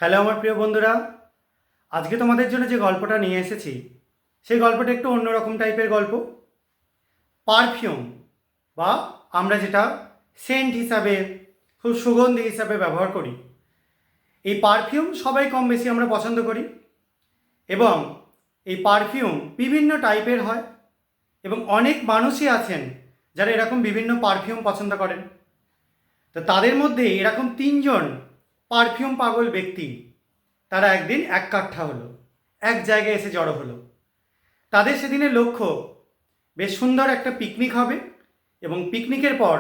Hello আমার প্রিয় বন্ধুরা, আজকে তোমাদের জন্য যে গল্পটা নিয়ে এসেছি সেই গল্পটা একটু অন্যরকম টাইপের গল্প। পারফিউম বা আমরা যেটা সেন্ট হিসাবে, খুব সুগন্ধি হিসাবে ব্যবহার করি, এই পারফিউম সবাই কম বেশি আমরা পছন্দ করি। এবং এই পারফিউম বিভিন্ন টাইপের হয় এবং অনেক মানুষই আছেন যারা এরকম বিভিন্ন পারফিউম পছন্দ করেন। তো তাদের মধ্যে এরকম তিনজন পারফিউম পাগল ব্যক্তি, তারা একদিন এক কাঠা হলো, এক জায়গায় এসে জড়ো হলো। তাদের সেদিনের লক্ষ্য বেশ সুন্দর একটা পিকনিক হবে এবং পিকনিকের পর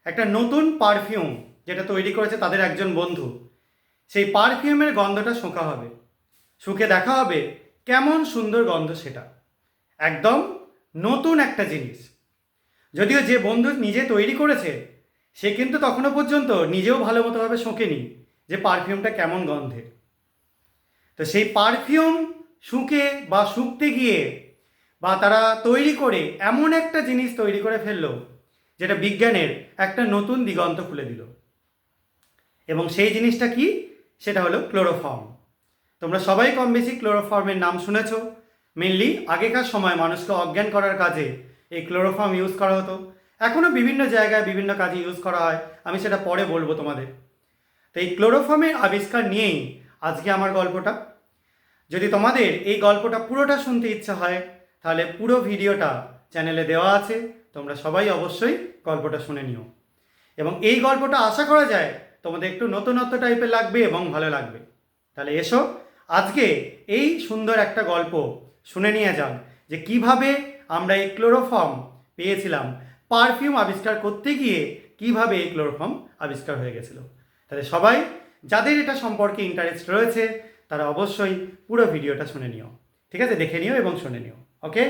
একটা নতুন পারফিউম যেটা তৈরি করেছে তাদের একজন বন্ধু, সেই পারফিউমের গন্ধটা শোঁকা হবে, শুঁকে দেখা হবে কেমন সুন্দর গন্ধ সেটা। একদম নতুন একটা জিনিস। যদিও যে বন্ধু নিজে তৈরি করেছে সে কিন্তু তখনও পর্যন্ত নিজেও ভালো মতোভাবে শোঁকেনি যে পারফিউমটা কেমন গন্ধের। তো সেই পারফিউম শুঁকে বা শুঁকতে গিয়ে বা তারা তৈরি করে এমন একটা জিনিস তৈরি করে ফেললো যেটা বিজ্ঞানের একটা নতুন দিগন্ত খুলে দিল। এবং সেই জিনিসটা কি? সেটা হলো ক্লোরোফর্ম। তোমরা সবাই কম বেশি ক্লোরোফর্মের নাম শুনেছ। মেনলি আগেকার সময় মানুষকে অজ্ঞান করার কাজে এই ক্লোরোফর্ম ইউজ করা হতো। এখনও বিভিন্ন জায়গায় বিভিন্ন কাজে ইউজ করা হয়, আমি সেটা পরে বলবো তোমাদের। তো এই ক্লোরোফর্মের আবিষ্কার নিয়েই আজকে আমার গল্পটা। যদি তোমাদের এই গল্পটা পুরোটা শুনতে ইচ্ছা হয় তাহলে পুরো ভিডিওটা চ্যানেলে দেওয়া আছে, তোমরা সবাই অবশ্যই গল্পটা শুনে নিও। এবং এই গল্পটা আশা করা যায় তোমাদের একটু নতুনত্ব টাইপের লাগবে এবং ভালো লাগবে। তাহলে এসো আজকে এই সুন্দর একটা গল্প শুনে নিয়ে যান যে কিভাবে আমরা এই ক্লোরোফর্ম পেয়েছিলাম, পারফিউম আবিষ্কার করতে গিয়ে কিভাবে এই ক্লোরোফর্ম আবিষ্কার হয়ে গেছিল। তাহলে সবাই যাদের এটা সম্পর্কে ইন্টারেস্ট রয়েছে তারা অবশ্যই পুরো ভিডিওটা শুনে নিও। ঠিক আছে, দেখে নিও এবং শুনে নিও। ওকে।